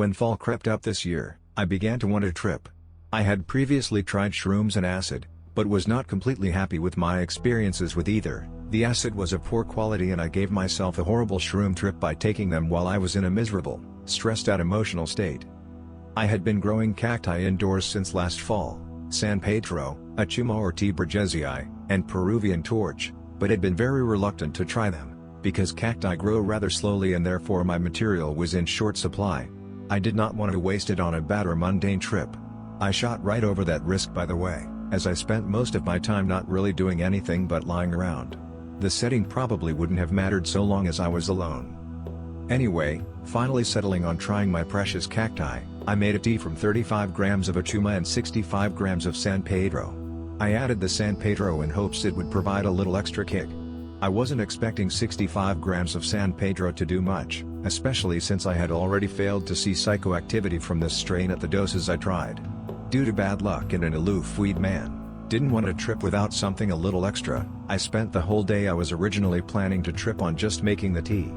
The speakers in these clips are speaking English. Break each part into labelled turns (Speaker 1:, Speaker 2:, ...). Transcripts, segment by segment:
Speaker 1: When fall crept up this year, I began to want a trip. I had previously tried shrooms and acid, but was not completely happy with my experiences with either. The acid was of poor quality and I gave myself a horrible shroom trip by taking them while I was in a miserable, stressed out emotional state. I had been growing cacti indoors since last fall, San Pedro, achuma or T. Bridgesii, and Peruvian torch, but had been very reluctant to try them, because cacti grow rather slowly and therefore my material was in short supply. I did not want to waste it on a bad or mundane trip. I shot right over that risk by the way, as I spent most of my time not really doing anything but lying around. The setting probably wouldn't have mattered so long as I was alone. Anyway, finally settling on trying my precious cacti, I made a tea from 35 grams of achuma and 65 grams of San Pedro. I added the San Pedro in hopes it would provide a little extra kick. I wasn't expecting 65 grams of San Pedro to do much, especially since I had already failed to see psychoactivity from this strain at the doses I tried. Due to bad luck and an aloof weed man, didn't want to trip without something a little extra, I spent the whole day I was originally planning to trip on just making the tea.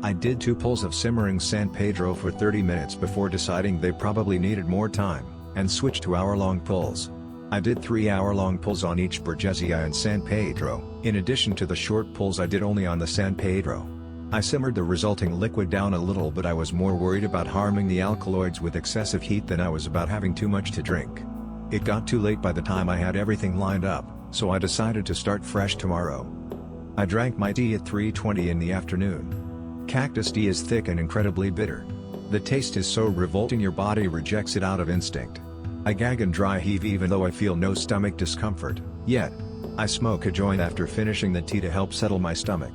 Speaker 1: I did 2 pulls of simmering San Pedro for 30 minutes before deciding they probably needed more time, and switched to hour-long pulls. I did 3 hour-long pulls on each Bridgesii and San Pedro, in addition to the short pulls I did only on the San Pedro. I simmered the resulting liquid down a little, but I was more worried about harming the alkaloids with excessive heat than I was about having too much to drink. It got too late by the time I had everything lined up, so I decided to start fresh tomorrow. I drank my tea at 3:20 in the afternoon. Cactus tea is thick and incredibly bitter. The taste is so revolting your body rejects it out of instinct. I gag and dry heave even though I feel no stomach discomfort, yet I smoke a joint after finishing the tea to help settle my stomach.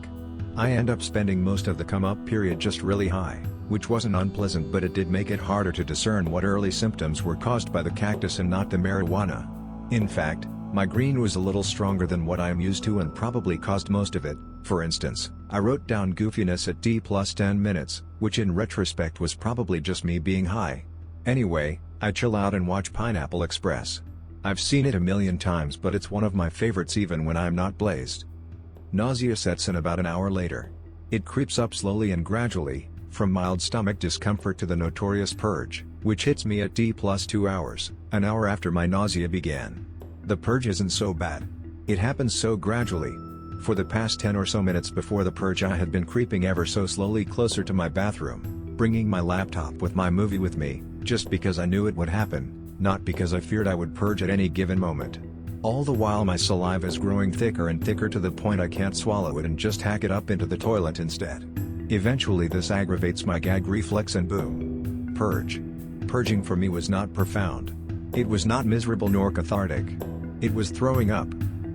Speaker 1: I end up spending most of the come-up period just really high, which wasn't unpleasant, but it did make it harder to discern what early symptoms were caused by the cactus and not the marijuana. In fact, my green was a little stronger than what I am used to and probably caused most of it. For instance, I wrote down goofiness at T plus 10 minutes, which in retrospect was probably just me being high. Anyway, I chill out and watch Pineapple Express. I've seen it a million times, but it's one of my favorites even when I'm not blazed. Nausea sets in about an hour later. It creeps up slowly and gradually, from mild stomach discomfort to the notorious purge, which hits me at T plus 2 hours, an hour after my nausea began. The purge isn't so bad. It happens so gradually. For the past 10 or so minutes before the purge I had been creeping ever so slowly closer to my bathroom, bringing my laptop with my movie with me, just because I knew it would happen, not because I feared I would purge at any given moment. All the while my saliva is growing thicker and thicker to the point I can't swallow it and just hack it up into the toilet instead. Eventually this aggravates my gag reflex and boom. Purge. Purging for me was not profound. It was not miserable nor cathartic. It was throwing up.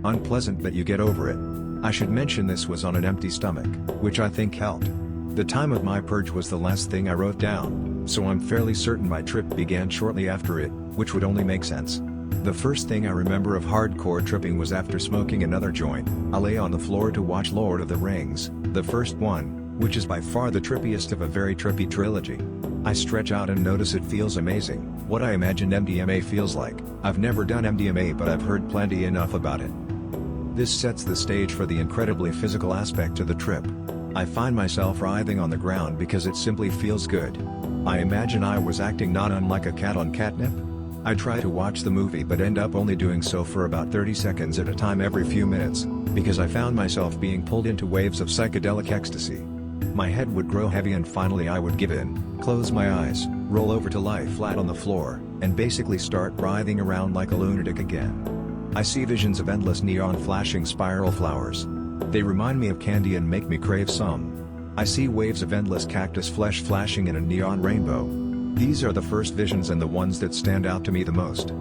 Speaker 1: Unpleasant, but you get over it. I should mention this was on an empty stomach, which I think helped. The time of my purge was the last thing I wrote down, so I'm fairly certain my trip began shortly after it, which would only make sense. The first thing I remember of hardcore tripping was after smoking another joint. I lay on the floor to watch Lord of the Rings, the first one, which is by far the trippiest of a very trippy trilogy. I stretch out and notice it feels amazing, what I imagine MDMA feels like. I've never done MDMA, but I've heard plenty enough about it. This sets the stage for the incredibly physical aspect to the trip. I find myself writhing on the ground because it simply feels good. I imagine I was acting not unlike a cat on catnip. I try to watch the movie but end up only doing so for about 30 seconds at a time every few minutes, because I found myself being pulled into waves of psychedelic ecstasy. My head would grow heavy and finally I would give in, close my eyes, roll over to lie flat on the floor, and basically start writhing around like a lunatic again. I see visions of endless neon flashing spiral flowers. They remind me of candy and make me crave some. I see waves of endless cactus flesh flashing in a neon rainbow. These are the first visions and the ones that stand out to me the most.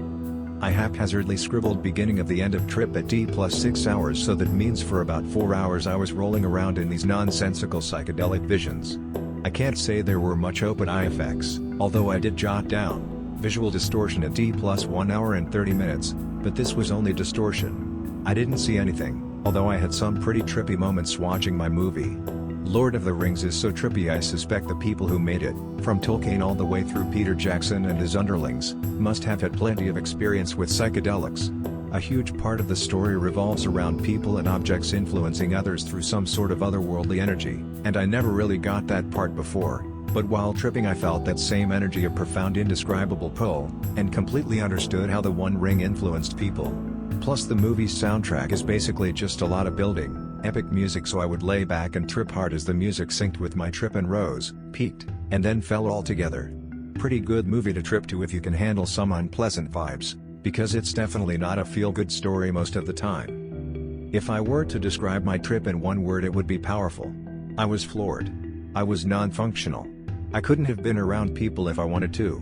Speaker 1: I haphazardly scribbled beginning of the end of trip at T plus 6 hours, so that means for about 4 hours I was rolling around in these nonsensical psychedelic visions. I can't say there were much open eye effects, although I did jot down visual distortion at T plus 1 hour and 30 minutes, but this was only distortion. I didn't see anything, although I had some pretty trippy moments watching my movie. Lord of the Rings is so trippy I suspect the people who made it, from Tolkien all the way through Peter Jackson and his underlings, must have had plenty of experience with psychedelics. A huge part of the story revolves around people and objects influencing others through some sort of otherworldly energy, and I never really got that part before, But while tripping I felt that same energy of profound indescribable pull, and completely understood how the One Ring influenced people. Plus the movie's soundtrack is basically just a lot of building, epic music, so I would lay back and trip hard as the music synced with my trip and rose, peaked, and then fell all together. Pretty good movie to trip to if you can handle some unpleasant vibes, because it's definitely not a feel-good story most of the time. If I were to describe my trip in one word, it would be powerful. I was floored. I was non-functional. I couldn't have been around people if I wanted to.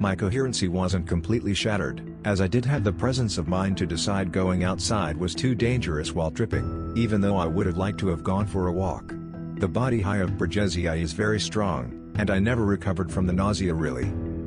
Speaker 1: My coherency wasn't completely shattered, as I did have the presence of mind to decide going outside was too dangerous while tripping, even though I would have liked to have gone for a walk. The body high of Bridgesii is very strong, and I never recovered from the nausea really.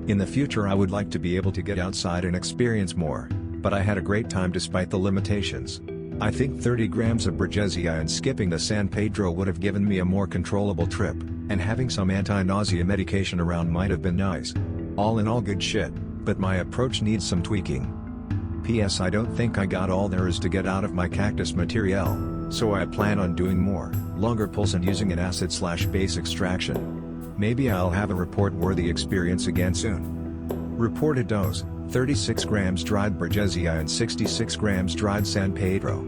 Speaker 1: In the future I would like to be able to get outside and experience more, but I had a great time despite the limitations. I think 30 grams of Bridgesii and skipping the San Pedro would have given me a more controllable trip, and having some anti-nausea medication around might have been nice. All in all, good shit, but my approach needs some tweaking. P.S. I don't think I got all there is to get out of my cactus material, so I plan on doing more, longer pulls and using an acid/base extraction. Maybe I'll have a report-worthy experience again soon. Reported dose: 36 grams dried Bridgesii and 66 grams dried San Pedro.